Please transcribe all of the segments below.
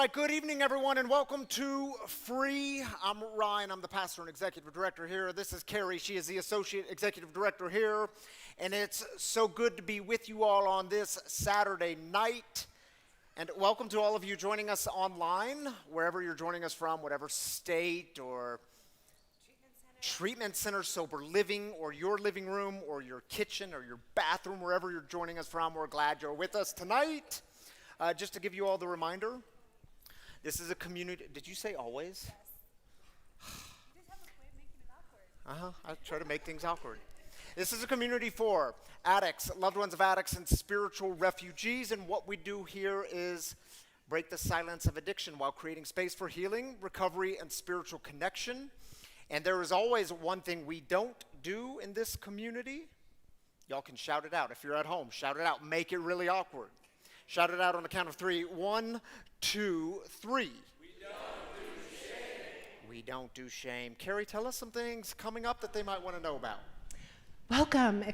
right, good evening, everyone, and welcome to Free. I'm Ryan. I'm the pastor and executive director here. This is Carrie. She is the associate executive director here, and it's so good to be with you all on this Saturday night. And welcome to all of you joining us online, wherever you're joining us from, whatever state or treatment center, sober living, or your living room, or your kitchen, or your bathroom, wherever you're joining us from. We're glad you're with us tonight. Just to give you all the reminder, this is a community. Did you say always? Yes. You just have a way of making it awkward. I try to make things awkward. This is a community for addicts, loved ones of addicts, and spiritual refugees. And what we do here is break the silence of addiction while creating space for healing, recovery, and spiritual connection. And there is always one thing we don't do in this community. Y'all can shout it out. If you're at home, shout it out. Make it really awkward. Shout it out on the count of three. 1, 2, 3. We don't do shame. Carrie, tell us some things coming up that they might want to know about. Welcome.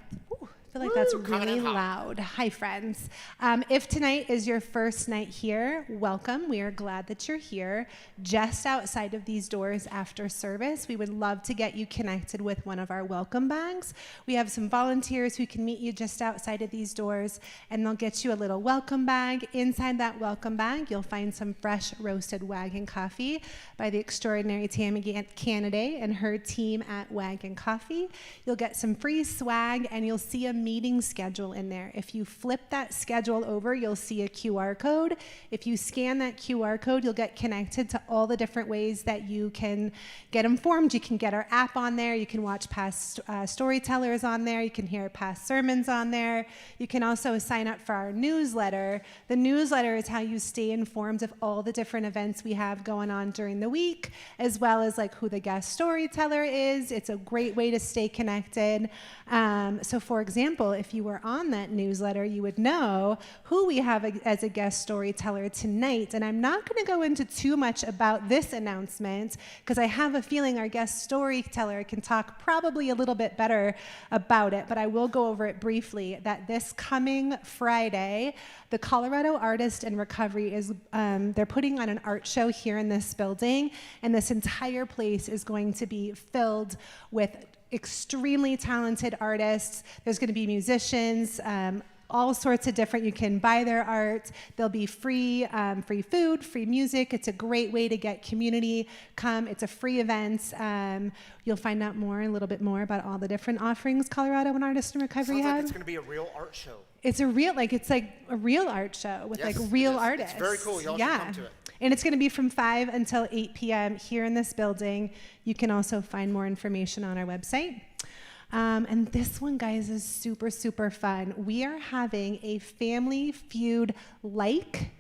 I feel like that's really loud. Hi, friends. If tonight is your first night here, welcome. We are glad that you're here. Just outside of these doors after service, we would love to get you connected with one of our welcome bags. We have some volunteers who can meet you just outside of these doors, and they'll get you a little welcome bag. Inside that welcome bag, you'll find some fresh roasted Wagon Coffee by the extraordinary Tammy Canaday and her team at Wagon Coffee. You'll get some free swag, and you'll see a meeting schedule in there. If you flip that schedule over, you'll see a QR code. If you scan that QR code, you'll get connected to all the different ways that you can get informed. You can get our app on there. You can watch past storytellers on there. You can hear past sermons on there. You can also sign up for our newsletter. The newsletter is how you stay informed of all the different events we have going on during the week, as well as like who the guest storyteller is. It's a great way to stay connected. So for example, if you were on that newsletter, you would know who we have as a guest storyteller tonight. And I'm not going to go into too much about this announcement because I have a feeling our guest storyteller can talk probably a little bit better about it, but I will go over it briefly. That this coming Friday, the Colorado Artist in Recovery is, they're putting on an art show here in this building, and this entire place is going to be filled with extremely talented artists. There's going to be musicians, all sorts of different. You can buy their art. There'll be free food, free music. It's a great way to get community. Come. It's a free event. You'll find out a little bit more about all the different offerings Colorado and Artists in Recovery Sounds have. like it's going to be a real art show. It's like a real art show with real artists. It's very cool. Y'all should come to it. And it's going to be from 5 until 8 p.m. here in this building. You can also find more information on our website. And this one, guys, is super, super fun. We are having a Family Feud-like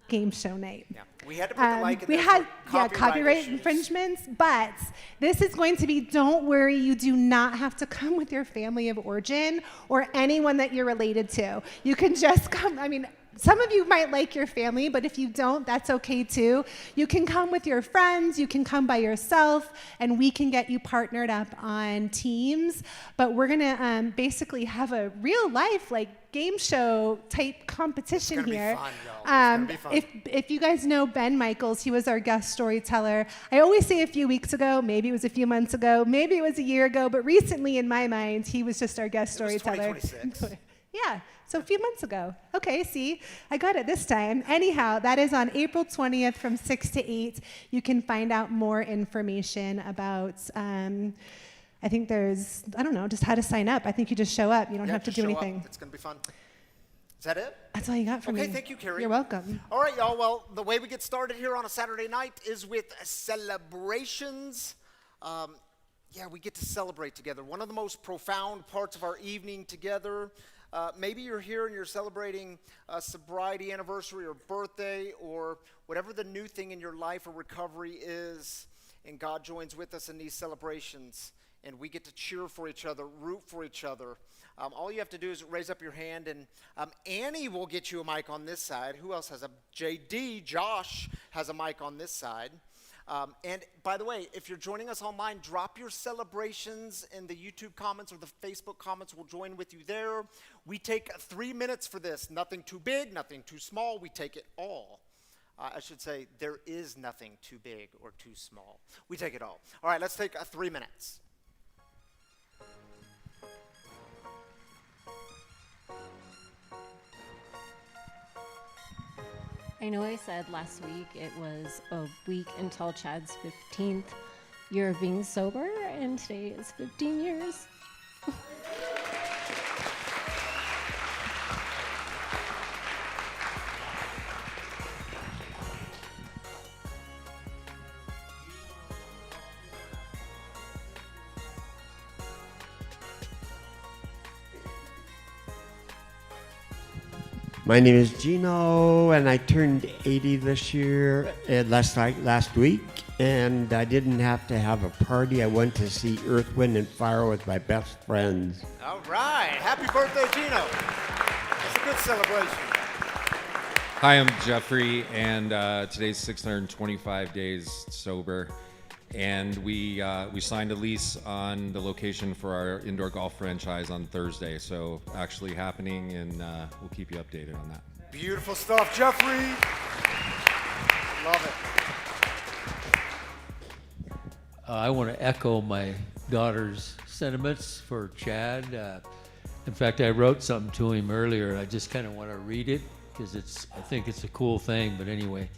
game show night. Yeah, we had to put the like in we there had for copyright infringements, but this is going to be, don't worry, you do not have to come with your family of origin or anyone that you're related to. You can just come, some of you might like your family, but if you don't, that's okay too. You can come with your friends, you can come by yourself, and we can get you partnered up on teams. But we're gonna basically have a real life, game show type competition here. It's gonna be fun. If you guys know Ben Michaels, he was our guest storyteller. I always say a few weeks ago, maybe it was a few months ago, maybe it was a year ago, but recently in my mind, he was just our guest storyteller. It was 2026. Yeah, so a few months ago. Okay, see, I got it this time. Anyhow, that is on April 20th from 6 to 8. You can find out more information about, I think there's, just how to sign up. I think you just show up. You don't have to do anything. It's going to be fun. Is that it? That's all you got for me. Okay, thank you, Carrie. You're welcome. All right, y'all. Well, the way we get started here on a Saturday night is with celebrations. We get to celebrate together. One of the most profound parts of our evening together. Maybe you're here and you're celebrating a sobriety anniversary or birthday or whatever the new thing in your life or recovery is, and God joins with us in these celebrations, and we get to cheer for each other, root for each other. All you have to do is raise up your hand, and Annie will get you a mic on this side. Who else has a Josh has a mic on this side. And by the way, if you're joining us online, drop your celebrations in the YouTube comments or the Facebook comments. We'll join with you there. We take 3 minutes for this. Nothing too big, nothing too small. We take it all. I should say, there is nothing too big or too small. We take it all. All right, let's take 3 minutes. I know I said last week it was a week until Chad's 15th year of being sober, and today is 15 years. My name is Gino, and I turned 80 this year, last week, and I didn't have to have a party. I went to see Earth, Wind, and Fire with my best friends. All right. Happy birthday, Gino. It's a good celebration. Hi, I'm Jeffrey, and today's 625 days sober. And we signed a lease on the location for our indoor golf franchise on Thursday. So actually happening, and we'll keep you updated on that. Beautiful stuff, Jeffrey. Love it. I want to echo my daughter's sentiments for Chad. In fact, I wrote something to him earlier. I just kind of want to read it because I think it's a cool thing. But anyway,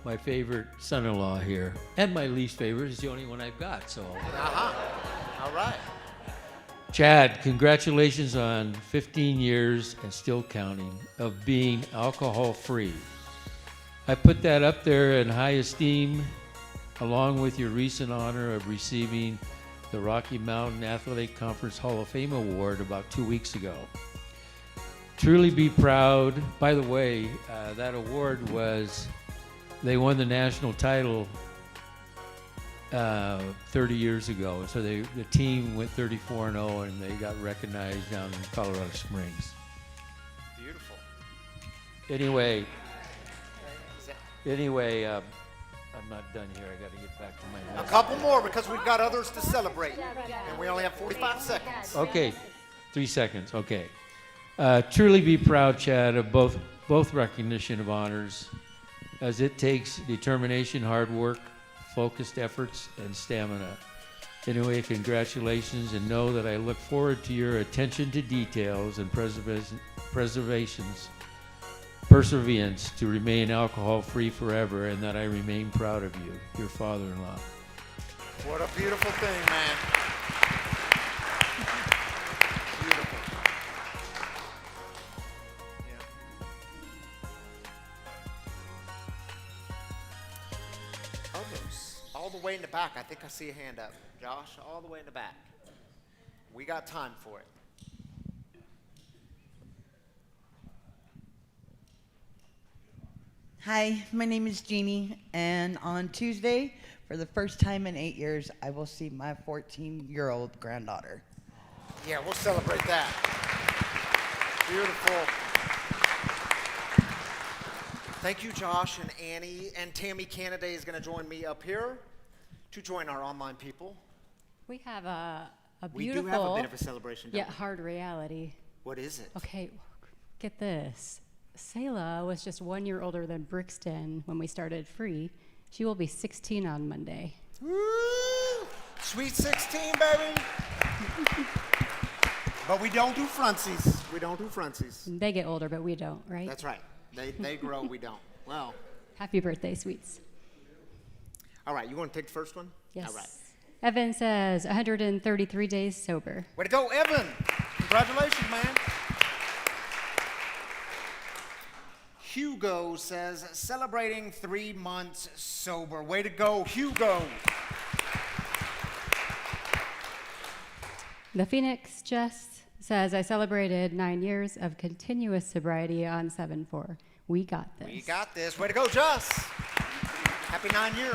my favorite son-in-law here, and my least favorite, is the only one I've got. So, All right. Chad, congratulations on 15 years and still counting of being alcohol-free. I put that up there in high esteem, along with your recent honor of receiving the Rocky Mountain Athletic Conference Hall of Fame Award about 2 weeks ago. Truly be proud. By the way, that award they won the national title 30 years ago. So the team went 34-0, and they got recognized down in Colorado Springs. Beautiful. Anyway, I'm not done here. I got to get back to my A list. couple more because we've got others to celebrate. And we only have 45 seconds. Okay, 3 seconds. Okay. Truly be proud, Chad, of both recognition of honors, as it takes determination, hard work, focused efforts, and stamina. Anyway, congratulations, and know that I look forward to your attention to details and perseverance to remain alcohol-free forever, and that I remain proud of you, your father-in-law. What a beautiful thing, man. Beautiful. Yeah. Others, all the way in the back. I think I see a hand up. Josh, all the way in the back. We got time for it. Hi, my name is Jeannie, and on Tuesday, for the first time in 8 years, I will see my 14-year-old granddaughter. Yeah, we'll celebrate that. Beautiful. Thank you, Josh and Annie. And Tammy Canaday is going to join me up here to join our online people. We have a We beautiful, do have a bit of a celebration, don't yet we? hard reality. What is it? Okay, get this. Selah was just 1 year older than Brixton when we started free. She will be 16 on Monday. Woo! Sweet 16, baby. But we don't do frontsies. We don't do frontsies. They get older, but we don't, right? That's right. They grow, we don't. Well, Happy birthday, sweets. all right. You want to take the first one? Yes. All right. Evan says 133 days sober. Way to go, Evan. Congratulations, man. Hugo says, celebrating 3 months sober. Way to go, Hugo. The Phoenix Jess says, I celebrated 9 years of continuous sobriety on 7/4. We got this. We got this. Way to go, Jess. Happy 9 years.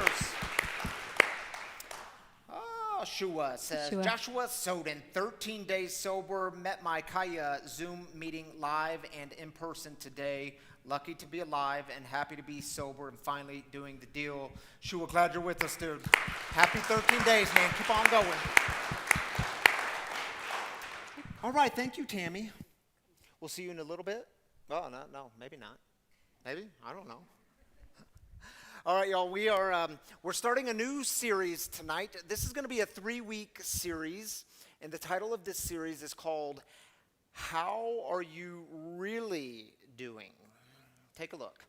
Oh, Shua says, Shua. Joshua Soden, 13 days sober, met my Kaya Zoom meeting live and in person today. Lucky to be alive and happy to be sober and finally doing the deal. Shua, glad you're with us, dude. Happy 13 days, man. Keep on going. All right, thank you, Tammy. We'll see you in a little bit. Oh, no, maybe not. Maybe? I don't know. All right, y'all. We're starting a new series tonight. This is going to be a 3-week series, and the title of this series is called "How Are You Really Doing?" Take a look.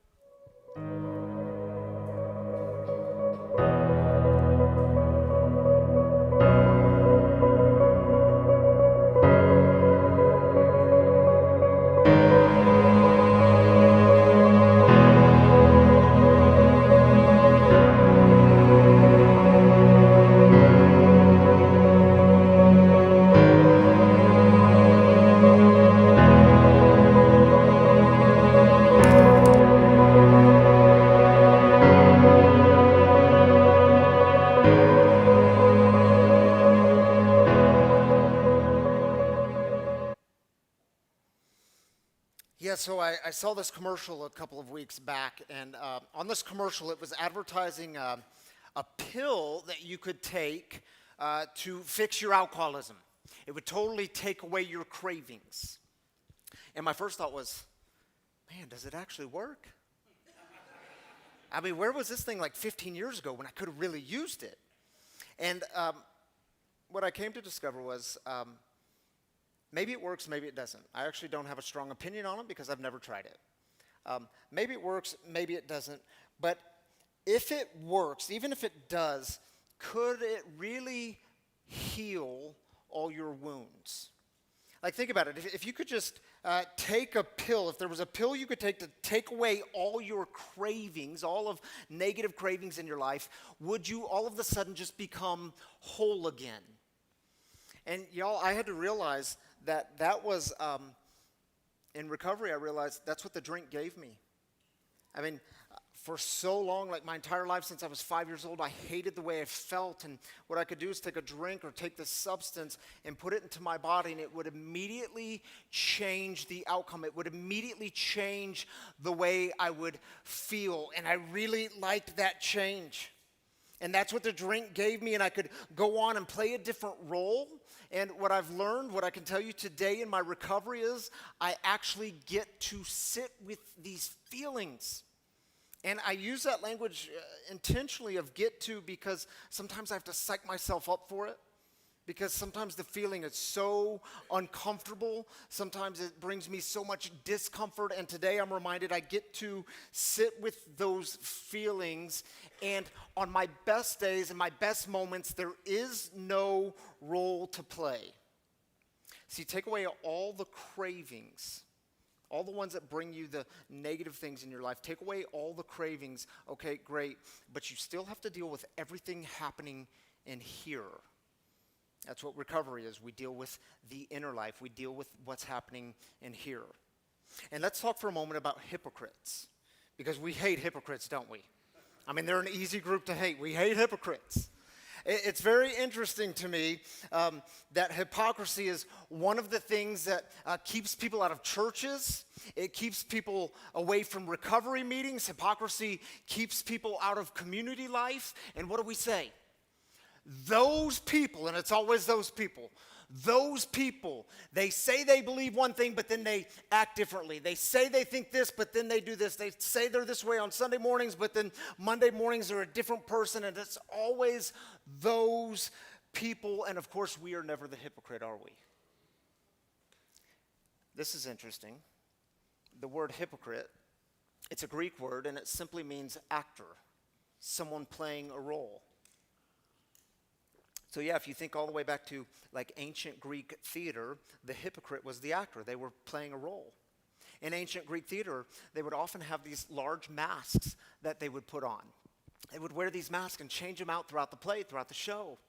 Yeah, so I saw this commercial a couple of weeks back, and on this commercial, it was advertising a pill that you could take to fix your alcoholism. It would totally take away your cravings. And my first thought was, man, does it actually work? I mean, where was this thing like 15 years ago when I could have really used it? And what I came to discover was maybe it works, maybe it doesn't. I actually don't have a strong opinion on it because I've never tried it. Maybe it works, maybe it doesn't. But if it works, even if it does, could it really heal all your wounds? Like, think about it. If you could just take a pill, if there was a pill you could take to take away all your cravings, all of negative cravings in your life, would you all of a sudden just become whole again? And y'all, I had to realize that was, in recovery, I realized that's what the drink gave me. I mean, for so long, like my entire life since I was 5 years old, I hated the way I felt. And what I could do is take a drink or take this substance and put it into my body, and it would immediately change the outcome. It would immediately change the way I would feel. And I really liked that change. And that's what the drink gave me, and I could go on and play a different role. And what I've learned, what I can tell you today in my recovery is I actually get to sit with these feelings. And I use that language intentionally of get to because sometimes I have to psych myself up for it. Because sometimes the feeling is so uncomfortable. Sometimes it brings me so much discomfort. And today I'm reminded I get to sit with those feelings. And on my best days and my best moments, there is no role to play. See, take away all the cravings, all the ones that bring you the negative things in your life. Take away all the cravings. Okay, great. But you still have to deal with everything happening in here. That's what recovery is. We deal with the inner life. We deal with what's happening in here. And let's talk for a moment about hypocrites. Because we hate hypocrites, don't we? I mean, they're an easy group to hate. We hate hypocrites. It's very interesting to me that hypocrisy is one of the things that keeps people out of churches. It keeps people away from recovery meetings. Hypocrisy keeps people out of community life. And what do we say? Those people, and it's always those people, they say they believe one thing, but then they act differently. They say they think this, but then they do this. They say they're this way on Sunday mornings, but then Monday mornings they're a different person, and it's always those people. And of course, we are never the hypocrite, are we? This is interesting. The word hypocrite, it's a Greek word, and it simply means actor, someone playing a role. So yeah, if you think all the way back to like ancient Greek theater, the hypocrite was the actor. They were playing a role. In ancient Greek theater, they would often have these large masks that they would put on. They would wear these masks and change them out throughout the play, throughout the show.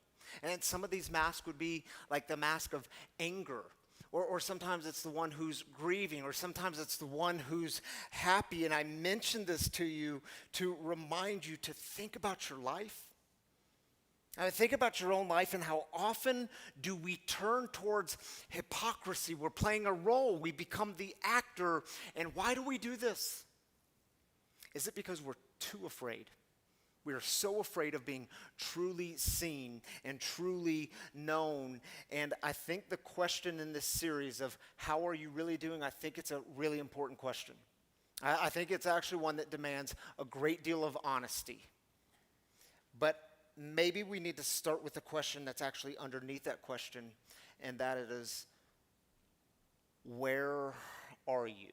And some of these masks would be like the mask of anger, or sometimes it's the one who's grieving, or sometimes it's the one who's happy. And I mentioned this to you to remind you to think about your life. Now, think about your own life and how often do we turn towards hypocrisy? We're playing a role. We become the actor. And why do we do this? Is it because we're too afraid? We are so afraid of being truly seen and truly known. And I think the question in this series of how are you really doing, I think it's a really important question. I think it's actually one that demands a great deal of honesty. But maybe we need to start with the question that's actually underneath that question, and that it is, where are you?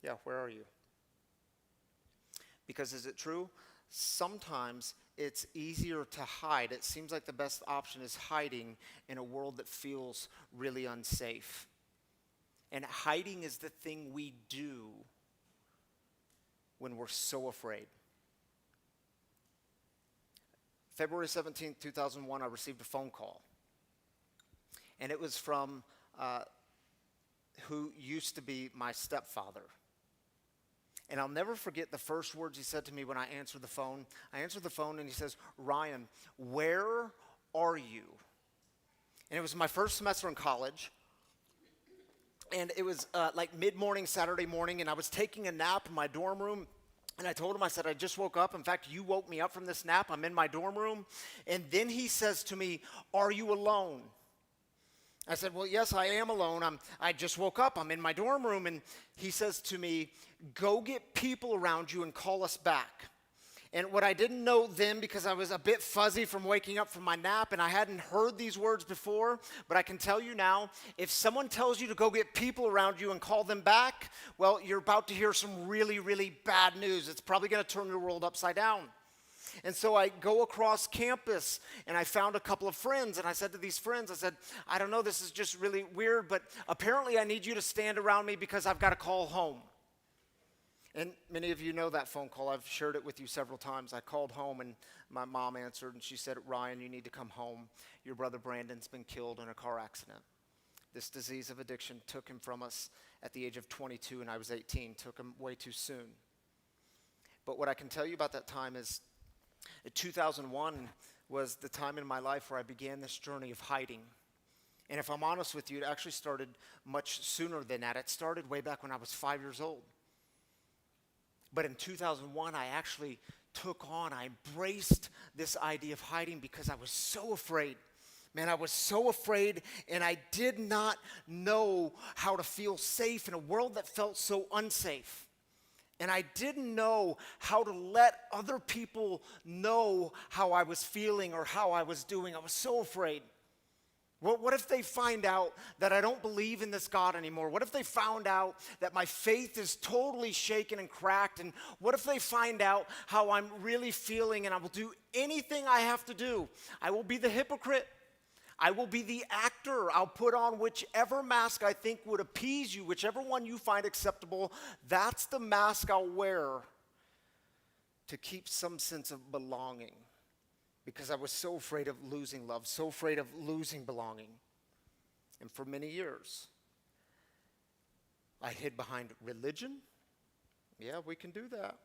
Yeah, where are you? Because is it true? Sometimes it's easier to hide. It seems like the best option is hiding in a world that feels really unsafe. And hiding is the thing we do when we're so afraid. February 17th, 2001, I received a phone call. And it was from who used to be my stepfather. And I'll never forget the first words he said to me when I answered the phone. I answered the phone and he says, "Ryan, where are you?" And it was my first semester in college. And it was like mid-morning Saturday morning, and I was taking a nap in my dorm room. And I told him, I said, "I just woke up. In fact, you woke me up from this nap. I'm in my dorm room." And then he says to me, "Are you alone?" I said, "Well, yes, I am alone. I just woke up. I'm in my dorm room." And he says to me, "Go get people around you and call us back." And what I didn't know then, because I was a bit fuzzy from waking up from my nap and I hadn't heard these words before, but I can tell you now, if someone tells you to go get people around you and call them back, well, you're about to hear some really, really bad news. It's probably going to turn your world upside down. And so I go across campus and I found a couple of friends, and I said to these friends, I said, "I don't know, this is just really weird, but apparently I need you to stand around me because I've got to call home." And many of you know that phone call. I've shared it with you several times. I called home and my mom answered and she said, "Ryan, you need to come home. Your brother Brandon's been killed in a car accident. This disease of addiction took him from us at the age of 22 and I was 18. Took him way too soon." But what I can tell you about that time is 2001 was the time in my life where I began this journey of hiding. And if I'm honest with you, it actually started much sooner than that. It started way back when I was 5 years old. But in 2001, I actually I embraced this idea of hiding because I was so afraid. Man, I was so afraid, and I did not know how to feel safe in a world that felt so unsafe. And I didn't know how to let other people know how I was feeling or how I was doing. I was so afraid. What if they find out that I don't believe in this God anymore? What if they found out that my faith is totally shaken and cracked? And what if they find out how I'm really feeling and I will do anything I have to do? I will be the hypocrite. I will be the actor. I'll put on whichever mask I think would appease you, whichever one you find acceptable. That's the mask I'll wear to keep some sense of belonging. Because I was so afraid of losing love, so afraid of losing belonging. And for many years, I hid behind religion. Yeah, we can do that.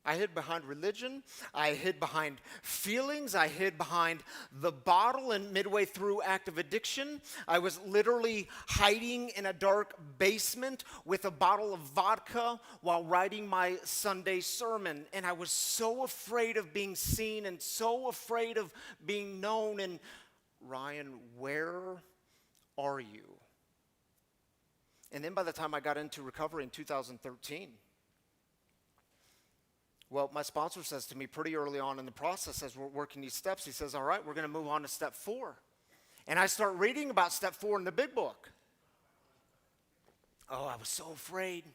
I hid behind religion. I hid behind feelings. I hid behind the bottle, and midway through active addiction, I was literally hiding in a dark basement with a bottle of vodka while writing my Sunday sermon. And I was so afraid of being seen and so afraid of being known. And Ryan, where are you? And then by the time I got into recovery in 2013, well, my sponsor says to me pretty early on in the process as we're working these steps, he says, "All right, we're going to move on to step 4. And I start reading about step 4 in the big book. Oh, I was so afraid.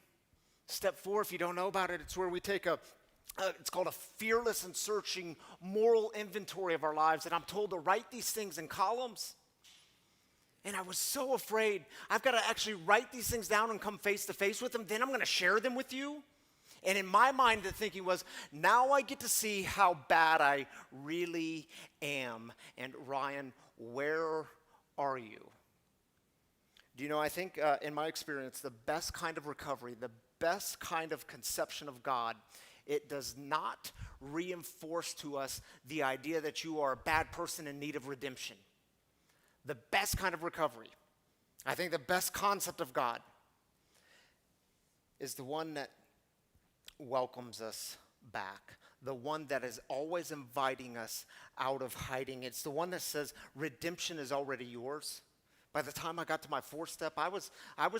Step 4, if you don't know about it, it's where we take it's called a fearless and searching moral inventory of our lives. And I'm told to write these things in columns. And I was so afraid. I've got to actually write these things down and come face to face with them. Then I'm going to share them with you. And in my mind, the thinking was, now I get to see how bad I really am. And Ryan, where are you? Do you know, I think in my experience, the best kind of recovery, the best kind of conception of God, it does not reinforce to us the idea that you are a bad person in need of redemption. The best kind of recovery, I think the best concept of God is the one that welcomes us back, the one that is always inviting us out of hiding. It's the one that says redemption is already yours. By the time I got to my fourth step, I was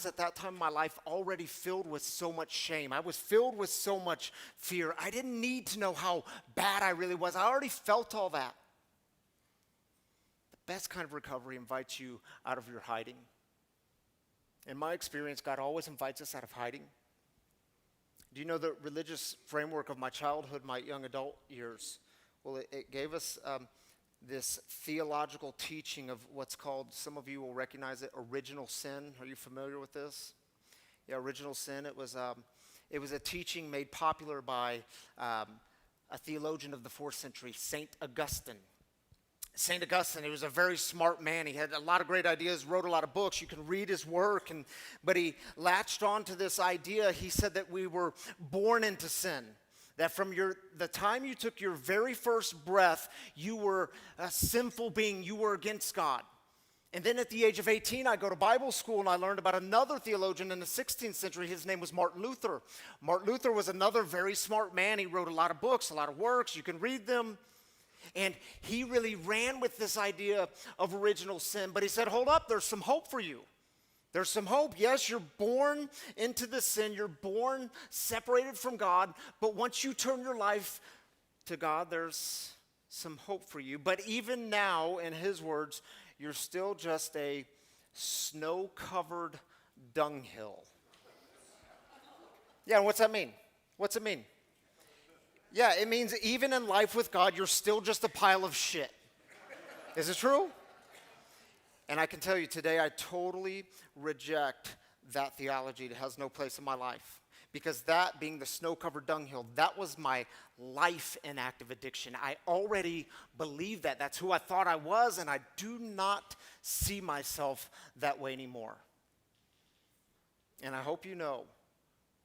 at that time in my life already filled with so much shame. I was filled with so much fear. I didn't need to know how bad I really was. I already felt all that. The best kind of recovery invites you out of your hiding. In my experience, God always invites us out of hiding. Do you know the religious framework of my childhood, my young adult years? Well, it gave us this theological teaching of what's called, some of you will recognize it, original sin. Are you familiar with this? Yeah, original sin. It was a teaching made popular by a theologian of the 4th century, St. Augustine. St. Augustine, he was a very smart man. He had a lot of great ideas, wrote a lot of books. You can read his work, but he latched on to this idea. He said that we were born into sin. That from the time you took your very first breath, you were a sinful being. You were against God. And then at the age of 18, I go to Bible school, and I learned about another theologian in the 16th century. His name was Martin Luther. Martin Luther was another very smart man. He wrote a lot of books, a lot of works. You can read them. And he really ran with this idea of original sin. But he said, hold up, there's some hope for you. There's some hope. Yes, you're born into the sin. You're born separated from God. But once you turn your life to God, there's some hope for you. But even now, in his words, you're still just a snow-covered dunghill. Yeah, and what's that mean? What's it mean? Yeah, it means even in life with God, you're still just a pile of shit. Is it true? And I can tell you today, I totally reject that theology. It has no place in my life. Because that, being the snow-covered dunghill, that was my life in active addiction. I already believed that. That's who I thought I was, and I do not see myself that way anymore. And I hope you know,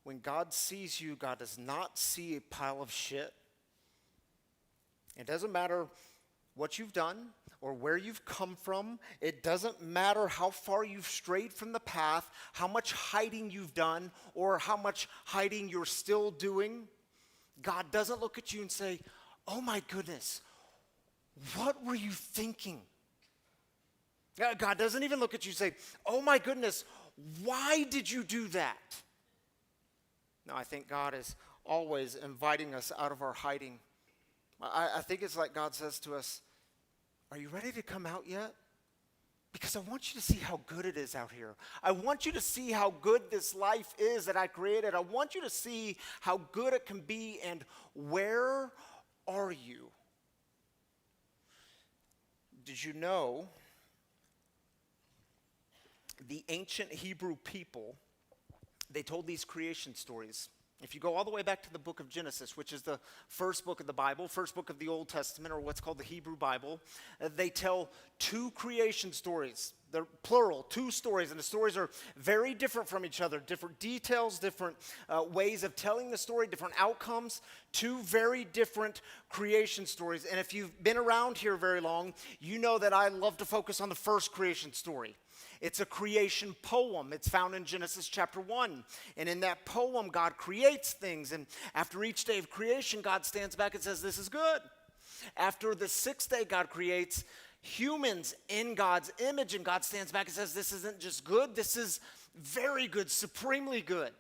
when God sees you, God does not see a pile of shit. It doesn't matter what you've done or where you've come from. It doesn't matter how far you've strayed from the path, how much hiding you've done, or how much hiding you're still doing. God doesn't look at you and say, oh my goodness, what were you thinking? God doesn't even look at you and say, oh my goodness, why did you do that? No, I think God is always inviting us out of our hiding. I think it's like God says to us, are you ready to come out yet? Because I want you to see how good it is out here. I want you to see how good this life is that I created. I want you to see how good it can be, and where are you? Did you know the ancient Hebrew people, they told these creation stories? If you go all the way back to the book of Genesis, which is the first book of the Bible, first book of the Old Testament, or what's called the Hebrew Bible, they tell 2 creation stories. They're plural, 2 stories, and the stories are very different from each other. Different details, different ways of telling the story, different outcomes. 2 very different creation stories. And if you've been around here very long, you know that I love to focus on the first creation story. It's a creation poem. It's found in Genesis chapter 1. And in that poem, God creates things. And after each day of creation, God stands back and says, this is good. After the 6th day, God creates humans in God's image. And God stands back and says, this isn't just good. This is very good, supremely good.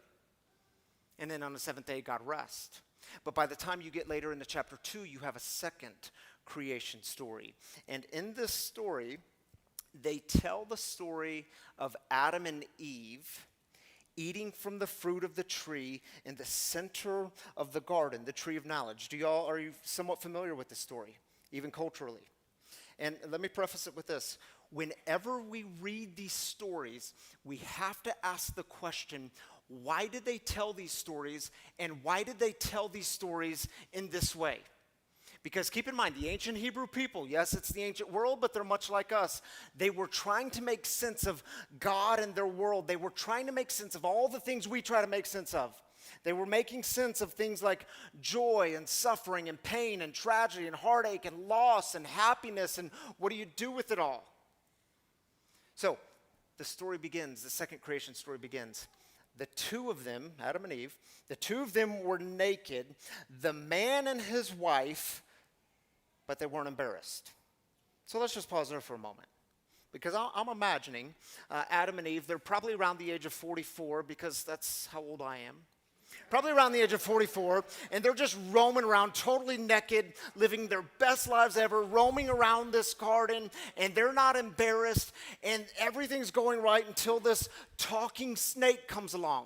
And then on the 7th day, God rests. But by the time you get later into chapter 2, you have a second creation story. And in this story, they tell the story of Adam and Eve eating from the fruit of the tree in the center of the garden, the tree of knowledge. Are you somewhat familiar with this story, even culturally? And let me preface it with this. Whenever we read these stories, we have to ask the question, why did they tell these stories, and why did they tell these stories in this way? Because keep in mind, the ancient Hebrew people, yes, it's the ancient world, but they're much like us. They were trying to make sense of God and their world. They were trying to make sense of all the things we try to make sense of. They were making sense of things like joy and suffering and pain and tragedy and heartache and loss and happiness, and what do you do with it all? So the story begins, the second creation story begins. The 2 of them, Adam and Eve, the 2 of them were naked, the man and his wife, but they weren't embarrassed. So let's just pause there for a moment. Because I'm imagining Adam and Eve, they're probably around the age of 44 because that's how old I am. Probably around the age of 44, and they're just roaming around totally naked, living their best lives ever, roaming around this garden, and they're not embarrassed, and everything's going right until this talking snake comes along.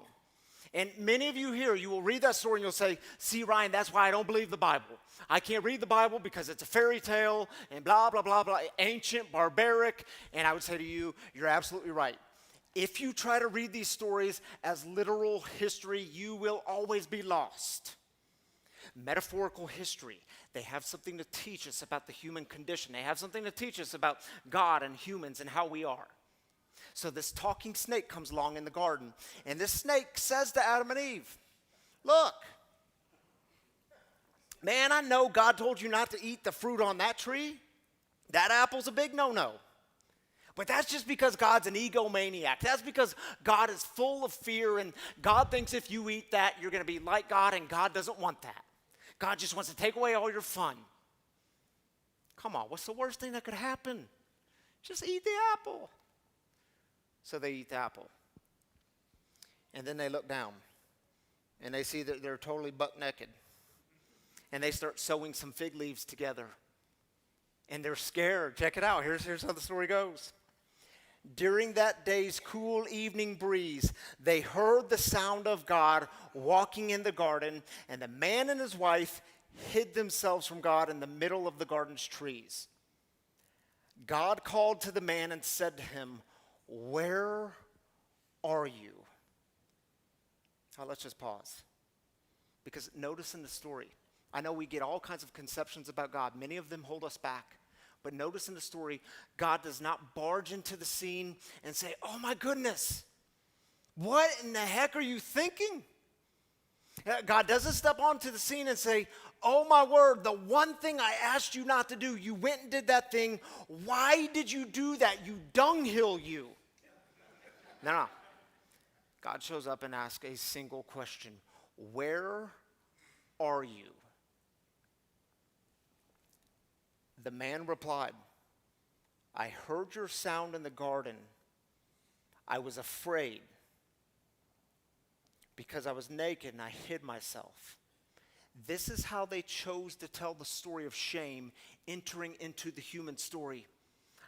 And many of you here, you will read that story and you'll say, see, Ryan, that's why I don't believe the Bible. I can't read the Bible because it's a fairy tale and blah, blah, blah, blah, ancient, barbaric. And I would say to you, you're absolutely right. If you try to read these stories as literal history, you will always be lost. Metaphorical history, they have something to teach us about the human condition. They have something to teach us about God and humans and how we are. So this talking snake comes along in the garden, and this snake says to Adam and Eve, look, man, I know God told you not to eat the fruit on that tree. That apple's a big no-no. But that's just because God's an egomaniac. That's because God is full of fear, and God thinks if you eat that, you're going to be like God, and God doesn't want that. God just wants to take away all your fun. Come on, what's the worst thing that could happen? Just eat the apple. So they eat the apple. And then they look down, and they see that they're totally buck naked. And they start sewing some fig leaves together. And they're scared. Check it out. Here's how the story goes. During that day's cool evening breeze, they heard the sound of God walking in the garden, and the man and his wife hid themselves from God in the middle of the garden's trees. God called to the man and said to him, where are you? Now let's just pause. Because notice in the story, I know we get all kinds of conceptions about God. Many of them hold us back. But notice in the story, God does not barge into the scene and say, oh my goodness, what in the heck are you thinking? God doesn't step onto the scene and say, oh my word, the one thing I asked you not to do, you went and did that thing. Why did you do that, you dunghill you? No. God shows up and asks a single question. Where are you? The man replied, I heard your sound in the garden. I was afraid because I was naked and I hid myself. This is how they chose to tell the story of shame entering into the human story.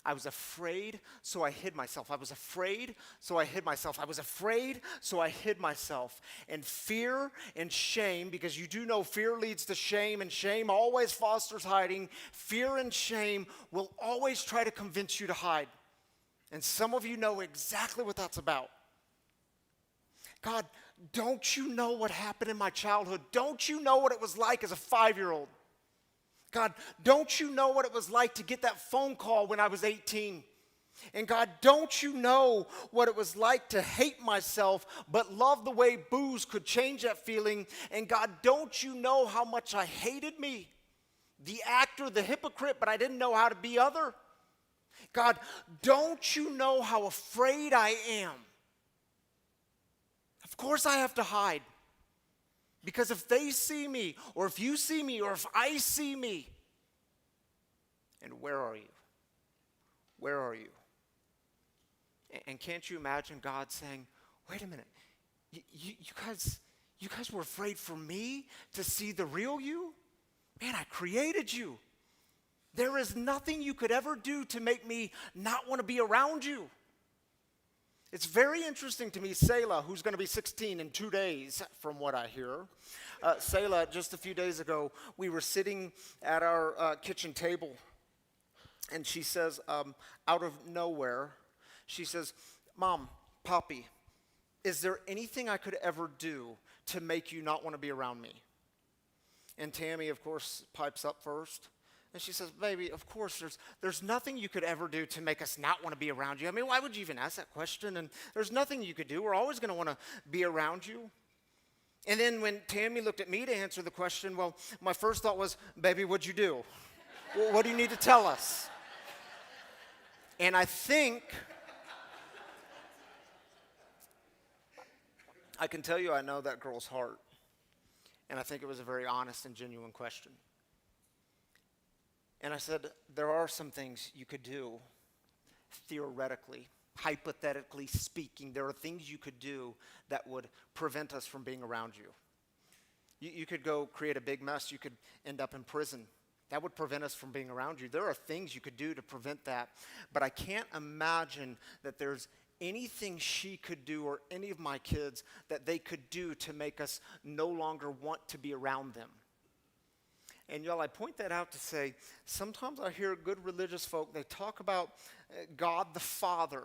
I was afraid, so I hid myself. I was afraid, so I hid myself. I was afraid, so I hid myself. And fear and shame, because you do know fear leads to shame, and shame always fosters hiding. Fear and shame will always try to convince you to hide. And some of you know exactly what that's about. God, don't you know what happened in my childhood? Don't you know what it was like as a 5-year-old? God, don't you know what it was like to get that phone call when I was 18? And God, don't you know what it was like to hate myself but love the way booze could change that feeling? And God, don't you know how much I hated me? The actor, the hypocrite, but I didn't know how to be other. God, don't you know how afraid I am? Of course I have to hide. Because if they see me, or if you see me, or if I see me, and where are you? Where are you? And can't you imagine God saying, wait a minute, you guys were afraid for me to see the real you? Man, I created you. There is nothing you could ever do to make me not want to be around you. It's very interesting to me, Selah, who's going to be 16 in 2 days, from what I hear. Selah, just a few days ago, we were sitting at our kitchen table, and she says, out of nowhere, she says, Mom, Poppy, is there anything I could ever do to make you not want to be around me? And Tammy, of course, pipes up first. And she says, baby, of course, there's nothing you could ever do to make us not want to be around you. I mean, why would you even ask that question? And there's nothing you could do. We're always going to want to be around you. And then when Tammy looked at me to answer the question, well, my first thought was, baby, what'd you do? Well, what do you need to tell us? And I think, I can tell you I know that girl's heart. And I think it was a very honest and genuine question. And I said, there are some things you could do. theoretically, hypothetically speaking, there are things you could do that would prevent us from being around you. You could go create a big mess. You could end up in prison. That would prevent us from being around you. There are things you could do to prevent that. But I can't imagine that there's anything she could do or any of my kids that they could do to make us no longer want to be around them. And y'all, I point that out to say, sometimes I hear good religious folk, they talk about God the Father.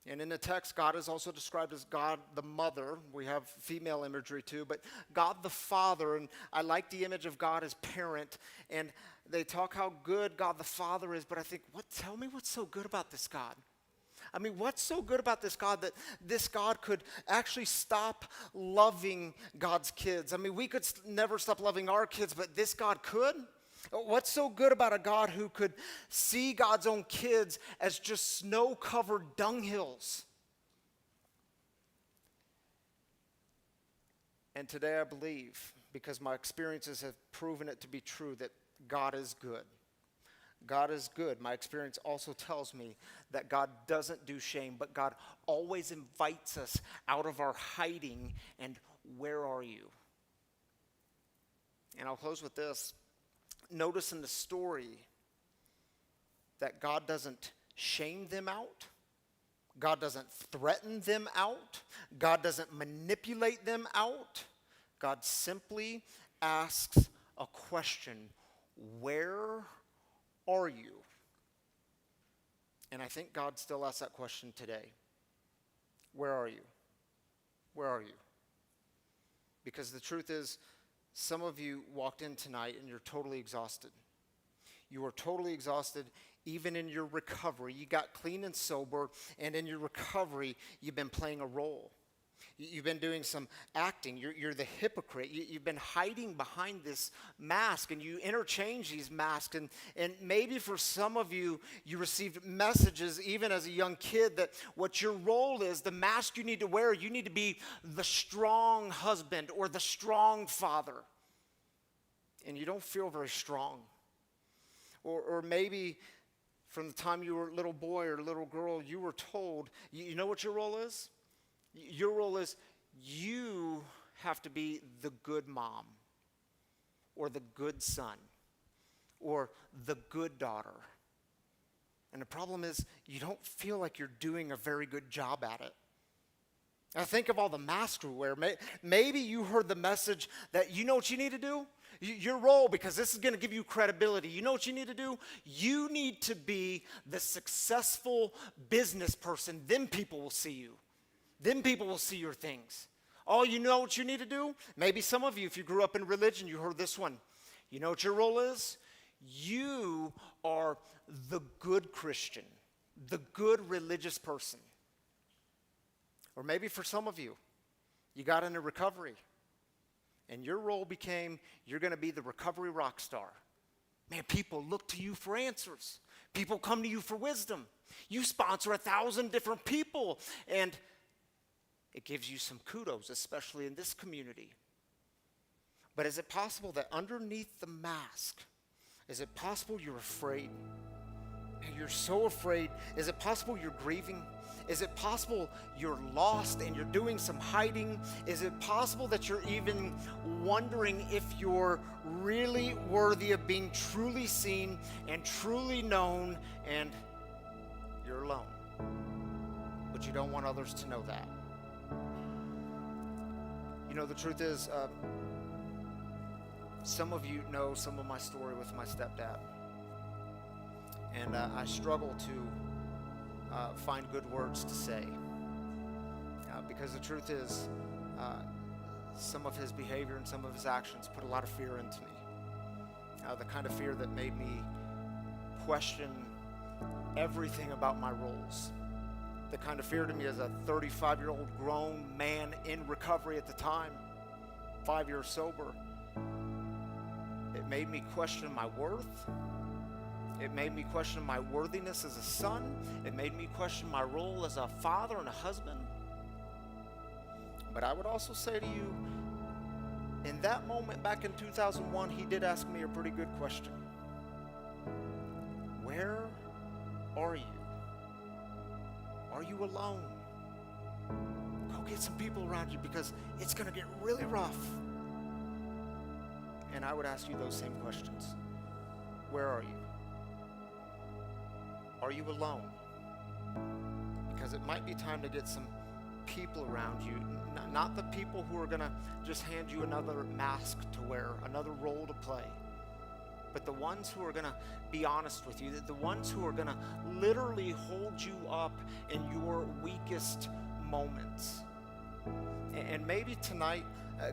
And in the text, God is also described as God the Mother. We have female imagery too, but God the Father, and I like the image of God as parent, and they talk how good God the Father is, but I think, tell me what's so good about this God? I mean, what's so good about this God that this God could actually stop loving God's kids? I mean, we could never stop loving our kids, but this God could? What's so good about a God who could see God's own kids as just snow-covered dunghills? And today I believe, because my experiences have proven it to be true, that God is good. God is good. My experience also tells me that God doesn't do shame, but God always invites us out of our hiding and where are you? And I'll close with this. Notice in the story that God doesn't shame them out. God doesn't threaten them out. God doesn't manipulate them out. God simply asks a question, where are you? And I think God still asks that question today. Where are you? Where are you? Because the truth is, some of you walked in tonight and you're totally exhausted. You are totally exhausted even in your recovery. You got clean and sober, and in your recovery, you've been playing a role. You've been doing some acting. You're the hypocrite. You've been hiding behind this mask, and you interchange these masks. And maybe for some of you, you received messages even as a young kid that what your role is, the mask you need to wear, you need to be the strong husband or the strong father. And you don't feel very strong. Or maybe from the time you were a little boy or a little girl, you were told, you know what your role is? Your role is you have to be the good mom or the good son or the good daughter. And the problem is you don't feel like you're doing a very good job at it. I think of all the masks we wear. Maybe you heard the message that you know what you need to do? Your role, because this is going to give you credibility. You know what you need to do? You need to be the successful business person. Then people will see you. Then people will see your things. Oh, you know what you need to do? Maybe some of you, if you grew up in religion, you heard this one. You know what your role is? You are the good Christian, the good religious person. Or maybe for some of you, you got into recovery, and your role became you're going to be the recovery rock star. Man, people look to you for answers. People come to you for wisdom. You sponsor 1,000 different people, and it gives you some kudos, especially in this community. But is it possible that underneath the mask, is it possible you're afraid? And you're so afraid. Is it possible you're grieving? Is it possible you're lost and you're doing some hiding? Is it possible that you're even wondering if you're really worthy of being truly seen and truly known, and you're alone? But you don't want others to know that. You know, the truth is, some of you know some of my story with my stepdad. And I struggle to find good words to say. Because the truth is, some of his behavior and some of his actions put a lot of fear into me. The kind of fear that made me question everything about my roles. The kind of fear to me as a 35-year-old grown man in recovery at the time, 5 years sober. It made me question my worth. It made me question my worthiness as a son. It made me question my role as a father and a husband. But I would also say to you, in that moment back in 2001, he did ask me a pretty good question. Where are you? Are you alone? Go get some people around you because it's going to get really rough. And I would ask you those same questions. Where are you? Are you alone? Because it might be time to get some people around you, not the people who are going to just hand you another mask to wear, another role to play, but the ones who are going to be honest with you, the ones who are going to literally hold you up in your weakest moments. And maybe tonight,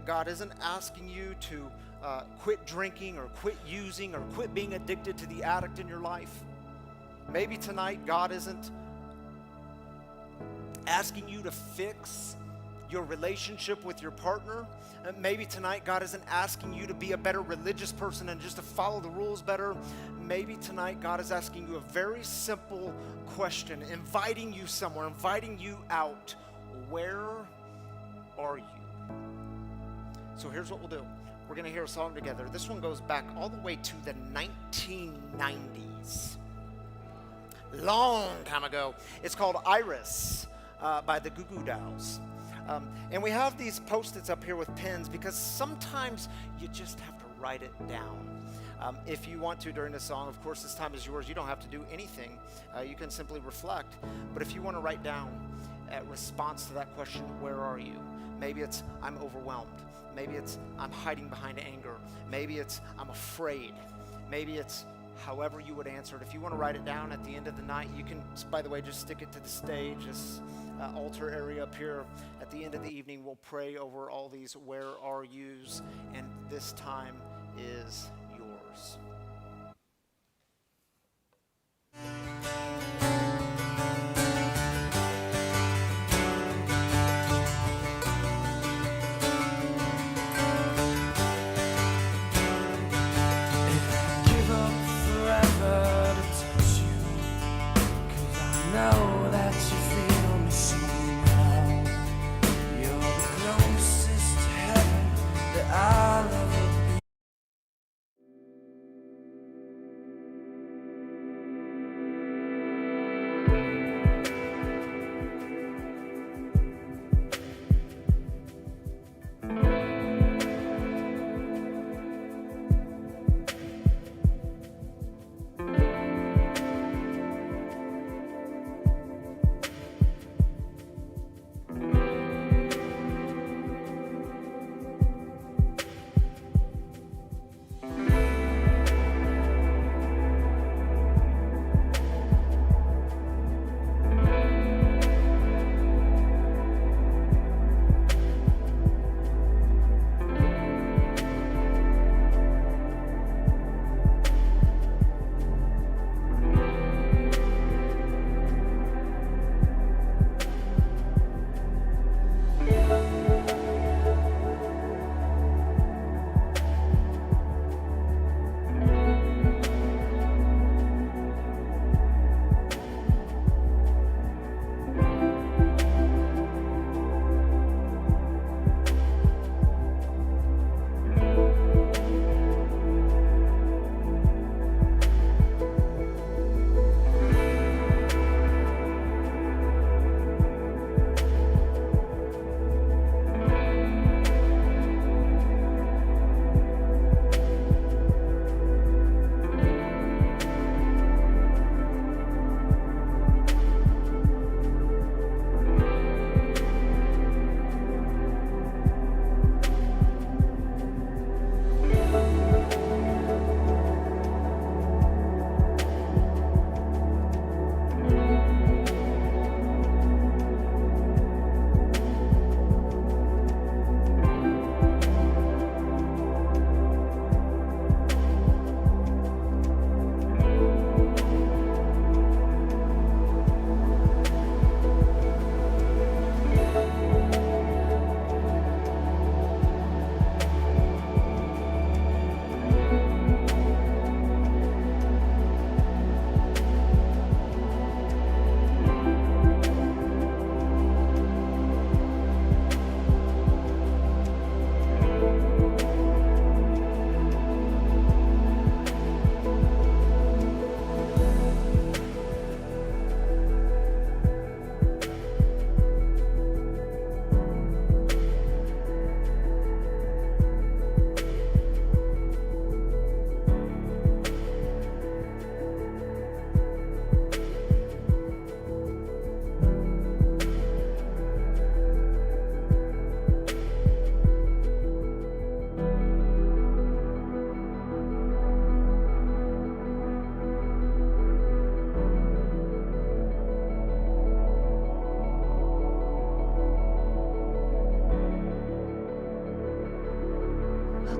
God isn't asking you to quit drinking or quit using or quit being addicted to the addict in your life. Maybe tonight, God isn't asking you to fix your relationship with your partner. Maybe tonight God isn't asking you to be a better religious person and just to follow the rules better. Maybe tonight God is asking you a very simple question, inviting you somewhere, inviting you out. Where are you? So here's what we'll do. We're going to hear a song together. This one goes back all the way to the 1990s. Long time ago. It's called Iris by the Goo Goo Dolls. And we have these Post-its up here with pens because sometimes you just have to write it down. If you want to during the song, of course, this time is yours. You don't have to do anything. You can simply reflect. But if you want to write down a response to that question, where are you? Maybe it's, I'm overwhelmed. Maybe it's, I'm hiding behind anger. Maybe it's, I'm afraid. Maybe it's, however you would answer it. If you want to write it down at the end of the night, you can, by the way, just stick it to the stage, this altar area up here. At the end of the evening, we'll pray over all these where are yous, and this time is yours. Know that you feel me somehow. You're the closest to heaven that I'll ever be.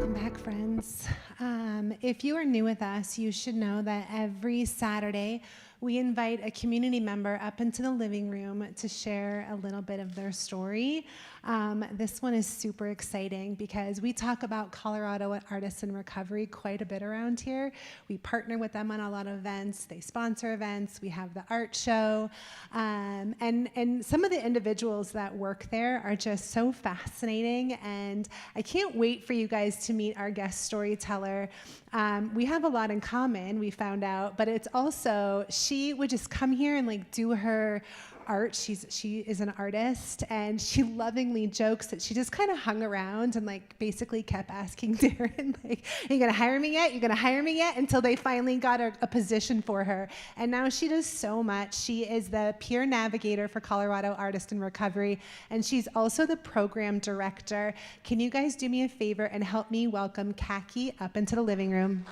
Welcome back, friends. If you are new with us, you should know that every Saturday we invite a community member up into the living room to share a little bit of their story. This one is super exciting because we talk about Colorado Artists in Recovery quite a bit around here. We partner with them on a lot of events. They sponsor events. We have the art show. And some of the individuals that work there are just so fascinating. And I can't wait for you guys to meet our guest storyteller. We have a lot in common, we found out, but it's also, she would just come here and like do her art. She is an artist, and she lovingly jokes that she just kind of hung around and like basically kept asking Darren, like, are you gonna hire me yet? You gonna hire me yet? Until they finally got a position for her. And now she does so much. She is the Peer Navigator for Colorado Artists in Recovery, and she's also the program director. Can you guys do me a favor and help me welcome Kaki up into the living room?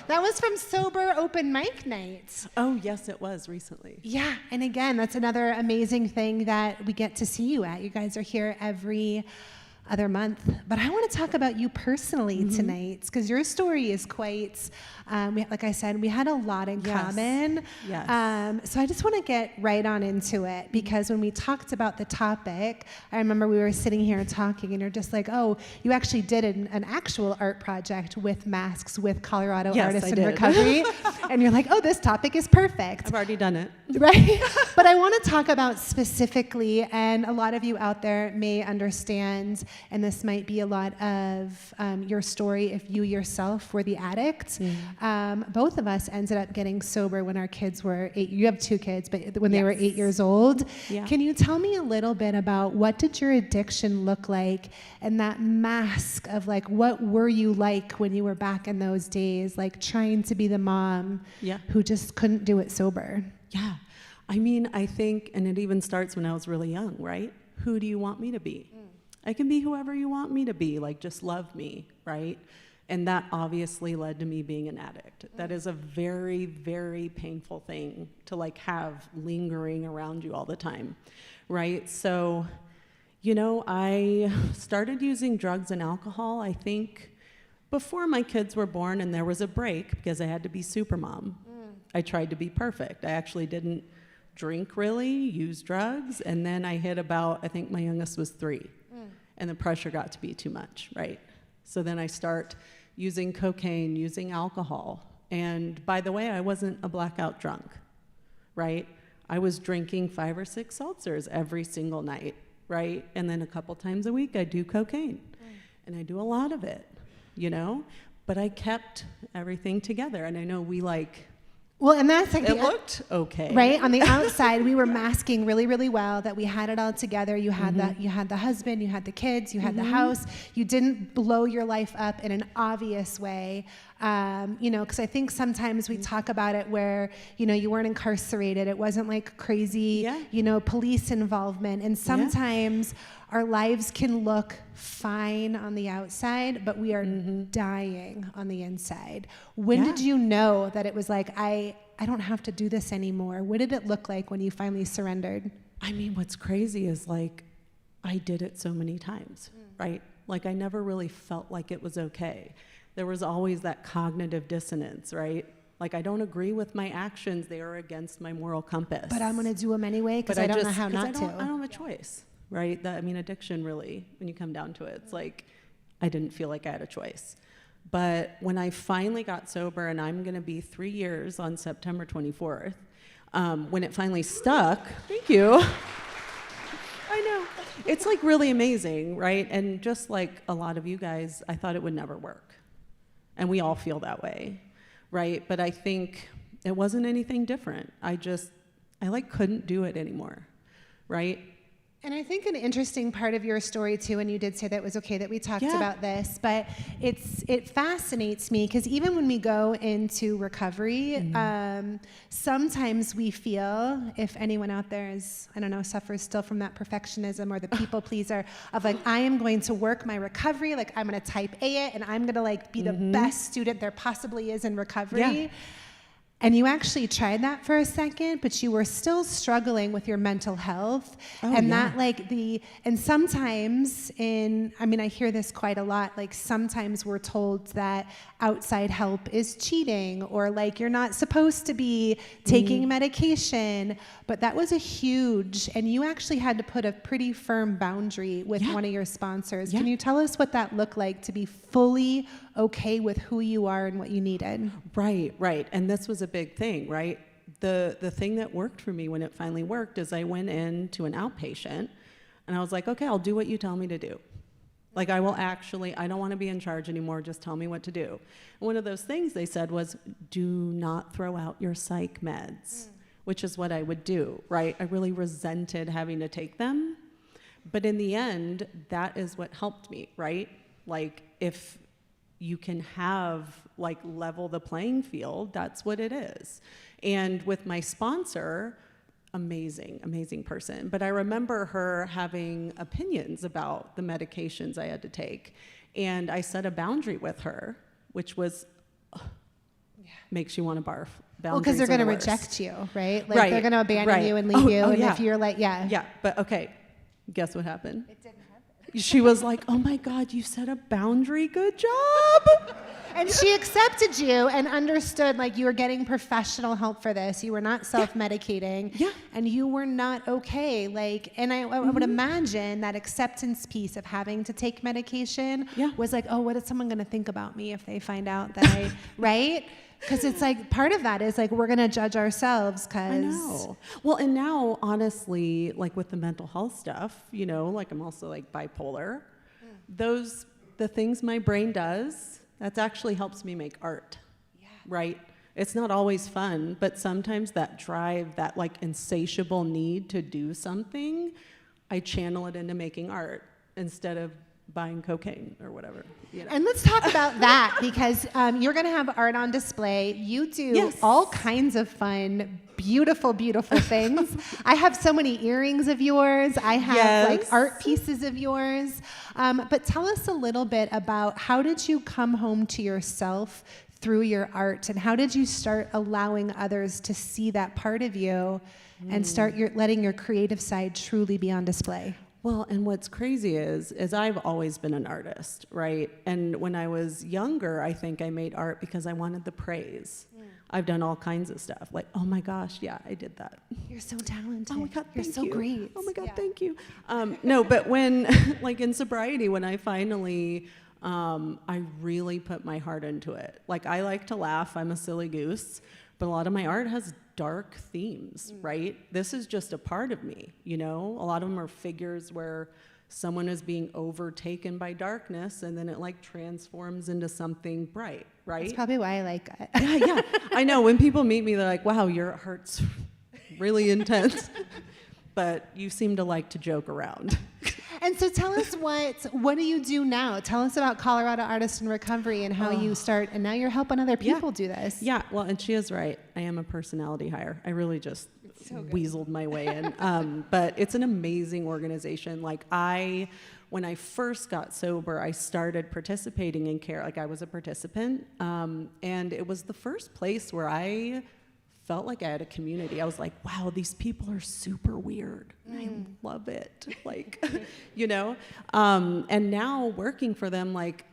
That was from Sober Open Mic Night. Oh, yes, it was recently. Yeah, and again, that's another amazing thing that we get to see you at. You guys are here every other month. But I want to talk about you personally tonight, because your story is quite, like I said, we had a lot in common. Yes. So I just want to get right on into it, because when we talked about the topic, I remember we were sitting here talking, and you're just like, oh, you actually did an actual art project with masks with Colorado Artists in Recovery. And you're like, oh, this topic is perfect. I've already done it. Right? But I want to talk about specifically, and a lot of you out there may understand, and this might be a lot of your story if you yourself were the addict. Both of us ended up getting sober when our kids were 8. You have 2 kids, but when they were 8 years old. Yeah. Can you tell me a little bit about what did your addiction look like, and that mask of like, what were you like when you were back in those days, like trying to be the mom who just couldn't do it sober? Yeah. I mean, I think, and it even starts when I was really young, right? Who do you want me to be? I can be whoever you want me to be, like just love me, right? And that obviously led to me being an addict. That is a very, very painful thing to like have lingering around you all the time, right? So, you know, I started using drugs and alcohol, I think, before my kids were born, and there was a break because I had to be super mom. I tried to be perfect. I actually didn't drink really, use drugs, and then I hit about, I think my youngest was 3. And the pressure got to be too much, right? So then I start using cocaine, using alcohol. And by the way, I wasn't a blackout drunk, right? I was drinking 5 or 6 seltzers every single night, right? And then a couple times a week I do cocaine. And I do a lot of it, you know? But I kept everything together. And I know we like, well, and that's like it looked okay, right? On the outside, we were masking really, really well that we had it all together. You had you had the husband, you had the kids, you had the house. You didn't blow your life up in an obvious way, you know. Because I think sometimes we talk about it where, you know, you weren't incarcerated. It wasn't like crazy, you know, police involvement. And sometimes our lives can look fine on the outside, but we are dying on the inside. When did you know that it was like, I don't have to do this anymore? What did it look like when you finally surrendered? I mean, what's crazy is like, I did it so many times, right? Like I never really felt like it was okay. There was always that cognitive dissonance, right? Like I don't agree with my actions. They are against my moral compass. But I'm gonna do them anyway because I don't know how not to. I don't have a choice. Right? I mean, addiction really, when you come down to it, it's like, I didn't feel like I had a choice. But when I finally got sober, and I'm gonna be 3 years on September 24th, when it finally stuck, thank you. I know. It's like really amazing, right? And just like a lot of you guys, I thought it would never work. And we all feel that way, right? But I think it wasn't anything different. I like couldn't do it anymore, right? And I think an interesting part of your story too, and you did say that it was okay that we talked Yeah. about this, but it fascinates me because even when we go into recovery, sometimes we feel, if anyone out there is, I don't know, suffers still from that perfectionism or the people pleaser of like, I am going to work my recovery, like I'm going to type A it and I'm going to like be the best student there possibly is in recovery. Yeah. And you actually tried that for a second, but you were still struggling with your mental health. And that and sometimes I hear this quite a lot, like sometimes we're told that outside help is cheating or like you're not supposed to be taking medication, but that was and you actually had to put a pretty firm boundary with one of your sponsors. Can you tell us what that looked like to be fully okay with who you are and what you needed? Right. And this was a big thing, right? The thing that worked for me when it finally worked is I went in to an outpatient and I was like, okay, I'll do what you tell me to do. Like I don't want to be in charge anymore, just tell me what to do. And one of those things they said was, do not throw out your psych meds, which is what I would do, right? I really resented having to take them. But in the end, that is what helped me, right? Like if you can level the playing field, that's what it is. And with my sponsor, amazing person. But I remember her having opinions about the medications I had to take. And I set a boundary with her, which was, makes you want to barf. Well, because they're going to reject you, right? Like they're going to abandon you and leave you. And if you're like, Yeah, but okay, guess what happened? It didn't happen. She was like, oh my God, you set a boundary, good job. And she accepted you and understood like you were getting professional help for this. You were not self-medicating. Yeah. And you were not okay. Like, and I would imagine that acceptance piece of having to take medication was like, oh, what is someone going to think about me if they find out that right? Because it's like part of that is like we're going to judge ourselves because. I know. Well, and now, honestly, like with the mental health stuff, like I'm also like bipolar. The things my brain does, that actually helps me make art, right? It's not always fun, but sometimes that drive, that like insatiable need to do something, I channel it into making art instead of buying cocaine or whatever. And let's talk about that because you're going to have art on display. You do all kinds of fun, beautiful things. I have so many earrings of yours. I have like art pieces of yours. But tell us a little bit about how did you come home to yourself through your art and how did you start allowing others to see that part of you and start letting your creative side truly be on display? Well, and what's crazy is I've always been an artist, right? And when I was younger, I think I made art because I wanted the praise. I've done all kinds of stuff, like, oh my gosh, yeah, I did that. You're so talented. Oh my God, you're so great. Oh my God, thank you. No, but when, like in sobriety, when I finally, I really put my heart into it. Like I like to laugh, I'm a silly goose, but a lot of my art has dark themes, right? This is just a part of me, A lot of them are figures where someone is being overtaken by darkness and then it like transforms into something bright, right? That's probably why I like it. Yeah. I know. When people meet me, they're like, wow, your art's really intense. But you seem to like to joke around. And so tell us what do you do now? Tell us about Colorado Artists in Recovery and how you start, and now you're helping other people do this. Yeah, well, and she is right. I am a personality hire. I really just weaseled my way in. But it's an amazing organization. Like when I first got sober, I started participating in care. Like I was a participant. And it was the first place where I felt like I had a community. I was like, wow, these people are super weird. I love it. Like, and now working for them, like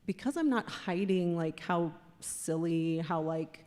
because I'm not hiding like how silly, how like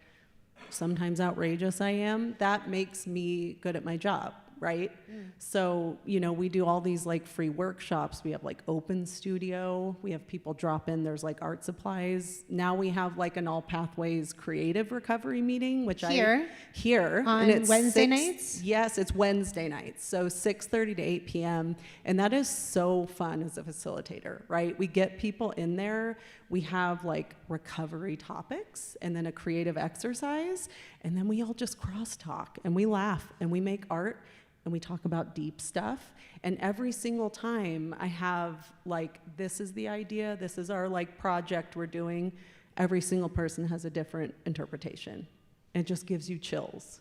sometimes outrageous I am, that makes me good at my job, right? So, we do all these like free workshops. We have like open studio. We have people drop in. There's like art supplies. Now we have like an All Pathways creative recovery meeting, which here on and it's Wednesday nights? Yes, it's Wednesday nights. So 6:30 to 8 p.m. And that is so fun as a facilitator, right? We get people in there. We have like recovery topics and then a creative exercise. And then we all just crosstalk and we laugh and we make art. and we talk about deep stuff. And every single time I have like, this is the idea, this is our like project we're doing, every single person has a different interpretation. It just gives you chills.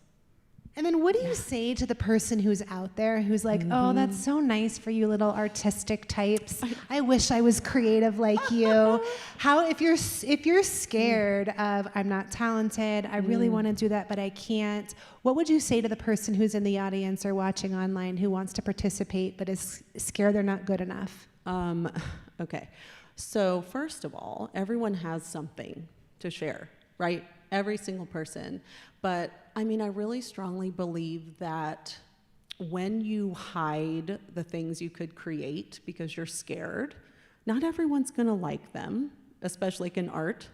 And then what do you say to the person who's out there who's like, oh, that's so nice for you little artistic types. I wish I was creative like you. How, if you're scared of, I'm not talented, I really want to do that, but I can't, what would you say to the person who's in the audience or watching online who wants to participate but is scared they're not good enough? Okay. So first of all, everyone has something to share, right? Every single person. But I mean, I really strongly believe that when you hide the things you could create because you're scared, not everyone's gonna like them, especially like in art.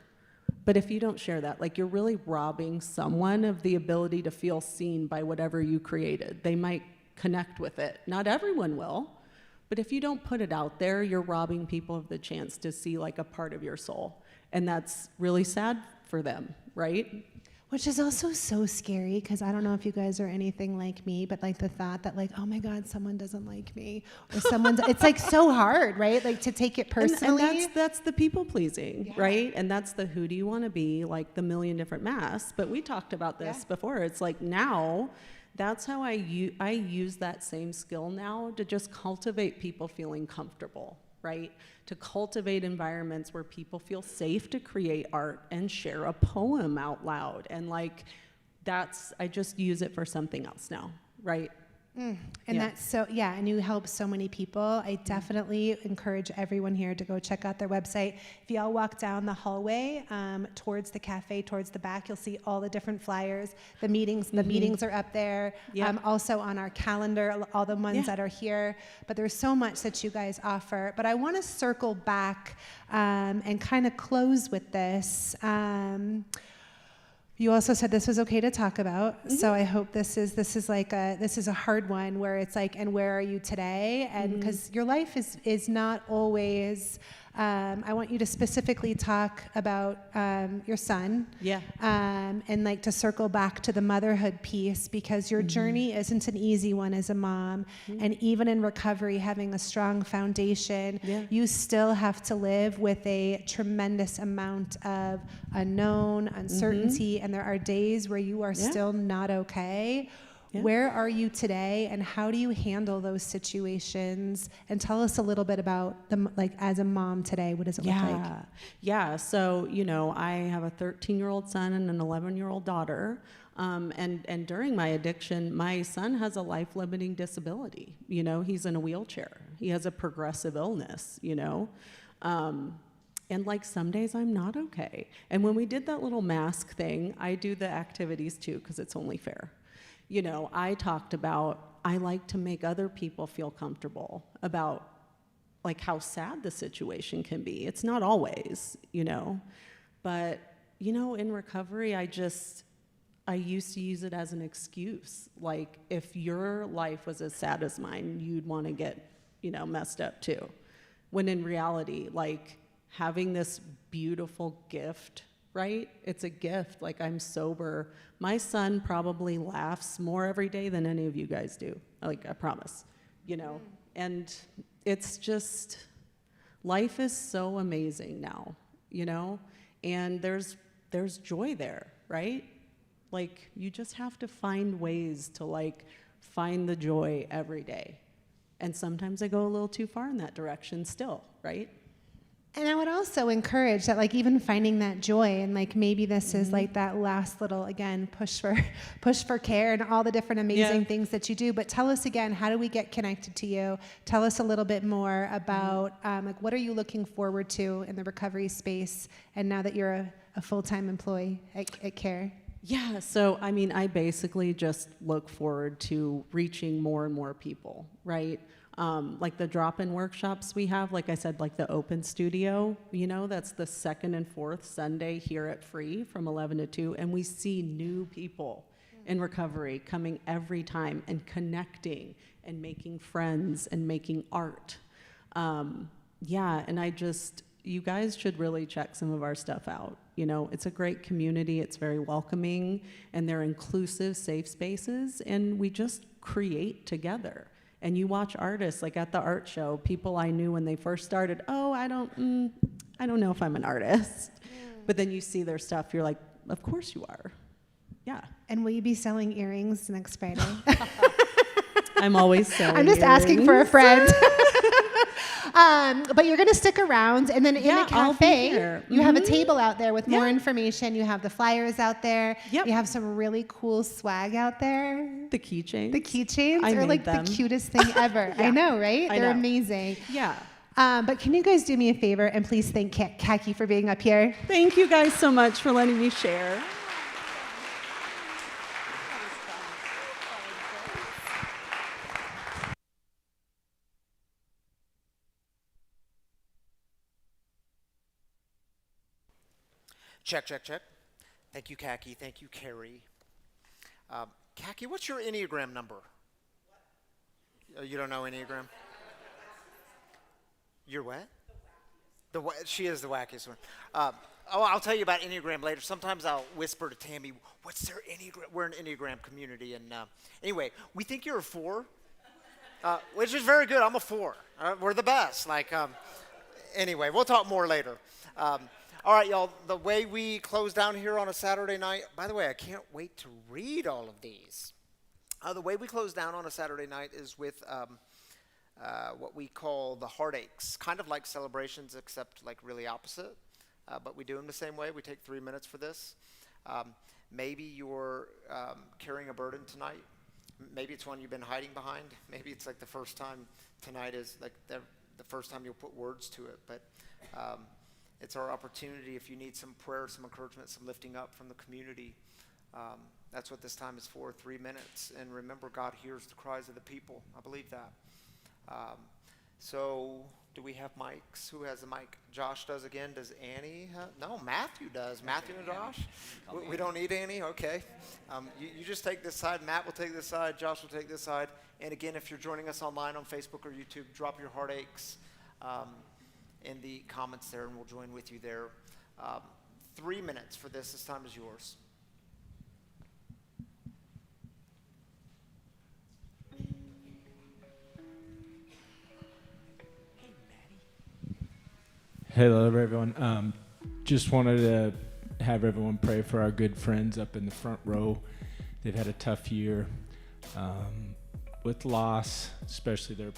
But if you don't share that, like you're really robbing someone of the ability to feel seen by whatever you created. They might connect with it. Not everyone will. But if you don't put it out there, you're robbing people of the chance to see like a part of your soul. And that's really sad for them, right? Which is also so scary, because I don't know if you guys are anything like me, but like the thought that like, oh my God, someone doesn't like me, or someone's, it's like so hard, right? Like to take it personally. And that's the people pleasing, right? And that's the who do you want to be, like the million different masks. But we talked about this before. It's like now, that's how I use that same skill now to just cultivate people feeling comfortable, right? To cultivate environments where people feel safe to create art and share a poem out loud. And like, I just use it for something else now, right? And that's so, and you help so many people. I definitely encourage everyone here to go check out their website. If y'all walk down the hallway towards the cafe, towards the back, you'll see all the different flyers. The meetings are up there. Also on our calendar, all the ones that are here. But there's so much that you guys offer. But I want to circle back and kind of close with this. You also said this was okay to talk about, so I hope this is a hard one where it's like, and where are you today? And because your life is not always. I want you to specifically talk about your son, and like to circle back to the motherhood piece, because your journey isn't an easy one as a mom, and even in recovery, having a strong foundation, you still have to live with a tremendous amount of unknown, uncertainty, and there are days where you are still not okay. Where are you today, and how do you handle those situations? And tell us a little bit about them, like as a mom today, what does it look like? Yeah, so, I have a 13-year-old son and an 11-year-old daughter. And during my addiction, my son has a life-limiting disability. He's in a wheelchair. He has a progressive illness, And like some days I'm not okay. And when we did that little mask thing, I do the activities too, because it's only fair. I talked about, I like to make other people feel comfortable about like how sad the situation can be. It's not always, but, in recovery, I used to use it as an excuse. Like if your life was as sad as mine, you'd want to get, messed up too. When in reality, like having this beautiful gift, right? It's a gift. Like I'm sober. My son probably laughs more every day than any of you guys do. Like I promise, and it's just, life is so amazing now, and there's joy there, right? Like you just have to find ways to like find the joy every day. And sometimes I go a little too far in that direction still, right? And I would also encourage that, like, even finding that joy, and like maybe this is like that last little, again, push for care and all the different amazing things that you do. But tell us again, how do we get connected to you? Tell us a little bit more about like what are you looking forward to in the recovery space, and now that you're a full-time employee at CARE? Yeah, so I mean, I basically just look forward to reaching more and more people, right? Like the drop-in workshops we have, like I said, like the open studio, that's the second and fourth Sunday here at Free from 11 to 2, and we see new people in recovery coming every time and connecting and making friends and making art. And you guys should really check some of our stuff out. You know, it's a great community. It's very welcoming, and they're inclusive, safe spaces, and we just create together. And you watch artists, like at the art show, people I knew when they first started, oh, I don't know if I'm an artist. But then you see their stuff, you're like, of course you are. Yeah. And will you be selling earrings next Friday? I'm always selling I'm just asking for a friend. But you're going to stick around, and then in Yeah, the I'll be cafe, here. you have a table out there with more Yeah. information. You have the flyers out there. Yep. You have some really cool swag out there. The keychains. The keychains I are made like them. the cutest thing ever. Yeah. I know, right? I They're know. amazing. Yeah. But can you guys do me a favor and please thank Kaki for being up here? Thank you guys so much for letting me share. Check, check, check. Thank you, Kaki. Thank you, Carrie. Kaki, what's your Enneagram number? You don't know Enneagram? You're what? She is the wackiest one. I'll tell you about Enneagram later. Sometimes I'll whisper to Tammy, what's their Enneagram? We're an Enneagram community. And anyway, we think you're a 4, which is very good. I'm a 4. We're the best. Anyway, we'll talk more later. All right, y'all, the way we close down here on a Saturday night, by the way, I can't wait to read all of these. The way we close down on a Saturday night is with what we call the heartaches, kind of like celebrations, except like really opposite. But we do them the same way. We take 3 minutes for this. Maybe you're carrying a burden tonight. Maybe it's one you've been hiding behind. Maybe it's like the first time tonight is like the first time you'll put words to it. But it's our opportunity, if you need some prayer, some encouragement, some lifting up from the community. That's what this time is for, 3 minutes. And remember, God hears the cries of the people. I believe that. So do we have mics? Who has a mic? Josh does again. Does Annie have? No, Matthew does. Matthew and Josh? We don't need Annie? Okay. You just take this side. Matt will take this side. Josh will take this side. And again, if you're joining us online on Facebook or YouTube, drop your heartaches in the comments there, and we'll join with you there. 3 minutes for this. This time is yours. Hello, everyone. Just wanted to have everyone pray for our good friends up in the front row. They've had a tough year with loss, especially their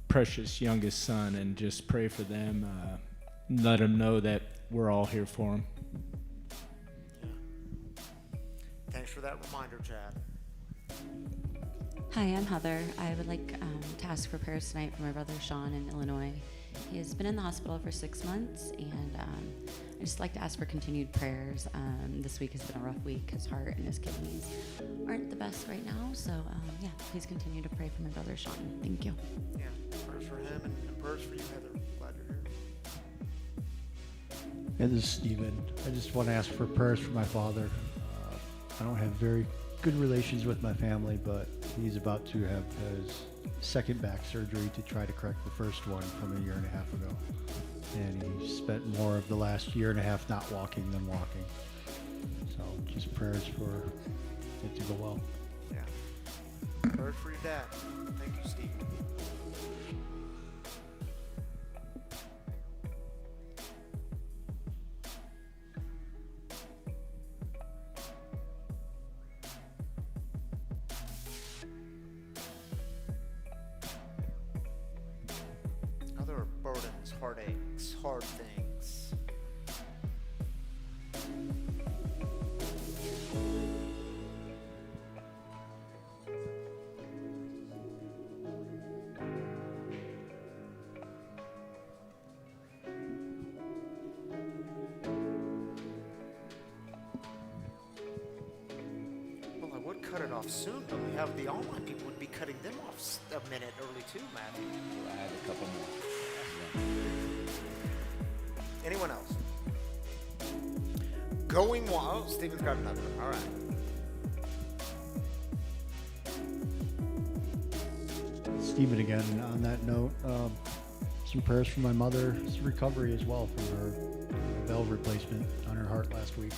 precious youngest son, and just pray for them. Let them know that we're all here for them. Thanks for that reminder, Chad. Hi, I'm Heather. I would like to ask for prayers tonight for my brother Sean in Illinois. He has been in the hospital for 6 months, and I just like to ask for continued prayers. This week has been a rough week. His heart and his kidneys aren't the best right now, so yeah, please continue to pray for my brother Sean. Thank you. Yeah, prayers for him and prayers for you, Heather. Glad you're here. Hey, this is Steven. I just want to ask for prayers for my father. I don't have very good relations with my family, but he's about to have his second back surgery to try to correct the first one from a year and a half ago. And he spent more of the last year and a half not walking than walking. So just prayers for it to go well. Yeah. Prayers for your dad. Thank you, Steve. Other burdens, heartaches, hard things. Well, I would cut it off soon, but we have the online people would be cutting them off a minute early too, Matthew. I have a couple more. Anyone else? Going wild. Oh, Stephen's got another. All right. Steven again, on that note, some prayers for my mother's recovery as well from her valve replacement on her heart last week.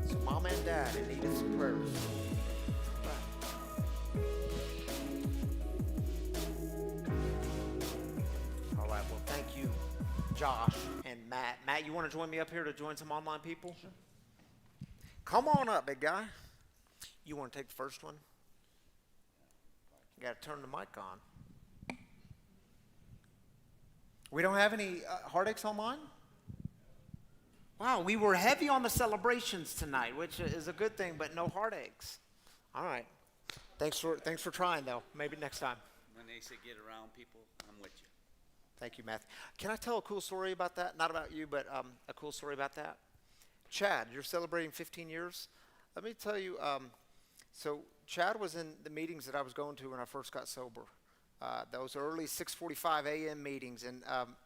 So Mama and Dad needed some prayers. All right, well, thank you, Josh and Matt. Matt, you want to join me up here to join some online people? Sure. Come on up, big guy. You want to take the first one? You got to turn the mic on. We don't have any heartaches online? Wow, we were heavy on the celebrations tonight, which is a good thing, but no heartaches. All right. Thanks for trying, though. Maybe next time. When they say get around people, I'm with you. Thank you, Matthew. Can I tell a cool story about that? Not about you, but a cool story about that. Chad, you're celebrating 15 years. Let me tell you, so Chad was in the meetings that I was going to when I first got sober. Those early 6:45 a.m. meetings, and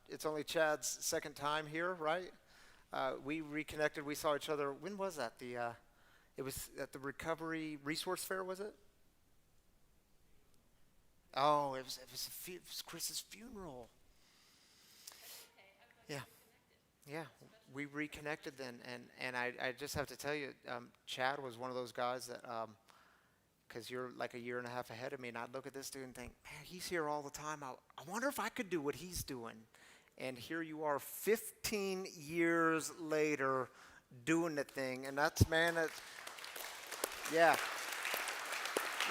it's only Chad's second time here, right? We reconnected. We saw each other. When was that? It was at the Recovery Resource Fair, was it? Oh, it was Chris's funeral. Yeah. Yeah, we reconnected then, and I just have to tell you, Chad was one of those guys that, because you're like a year and a half ahead of me, and I'd look at this dude and think, man, he's here all the time. I wonder if I could do what he's doing. And here you are 15 years later doing the thing, and that's, yeah.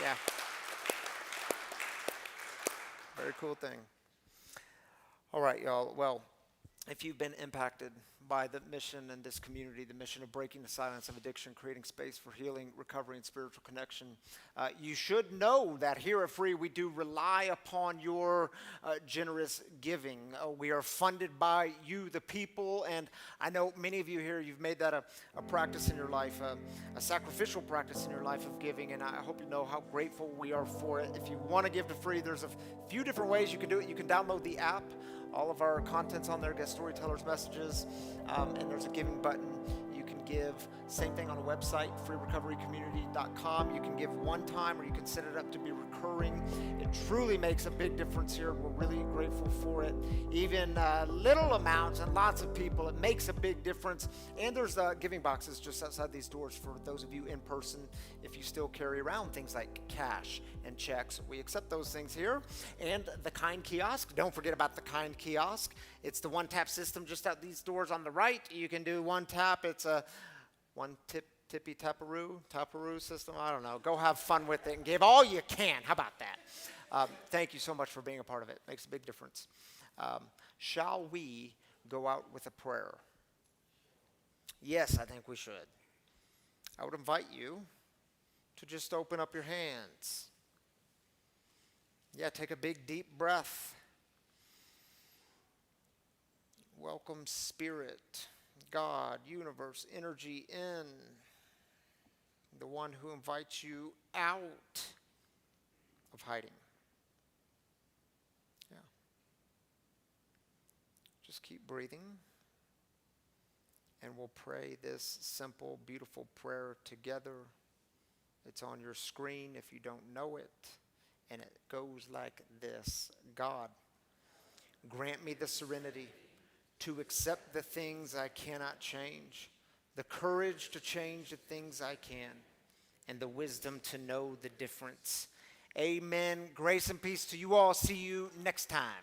Yeah. Very cool thing. All right, y'all. Well, if you've been impacted by the mission in this community, the mission of breaking the silence of addiction, creating space for healing, recovery, and spiritual connection, you should know that here at Free, we do rely upon your generous giving. We are funded by you, the people, and I know many of you here, you've made that a practice in your life, a sacrificial practice in your life of giving, and I hope you know how grateful we are for it. If you want to give to Free, there's a few different ways you can do it. You can download the app. All of our content's on there, Guest Storytellers messages, and there's a giving button. You can give, same thing on the website, freerecoverycommunity.com. You can give one time, or you can set it up to be recurring. It truly makes a big difference here. We're really grateful for it. Even little amounts and lots of people, it makes a big difference. And there's giving boxes just outside these doors for those of you in person, if you still carry around things like cash and checks. We accept those things here. And the Kind Kiosk, don't forget about the Kind Kiosk. It's the one-tap system just out these doors on the right. You can do one tap. It's a taparoo system. I don't know. Go have fun with it and give all you can. How about that? Thank you so much for being a part of it. Makes a big difference. Shall we go out with a prayer? Yes, I think we should. I would invite you to just open up your hands. Yeah, take a big, deep breath. Welcome Spirit, God, universe, energy in. The one who invites you out of hiding. Yeah. Just keep breathing. And we'll pray this simple, beautiful prayer together. It's on your screen if you don't know it. And it goes like this. God, grant me the serenity to accept the things I cannot change, the courage to change the things I can, and the wisdom to know the difference. Amen. Grace and peace to you all. See you next time.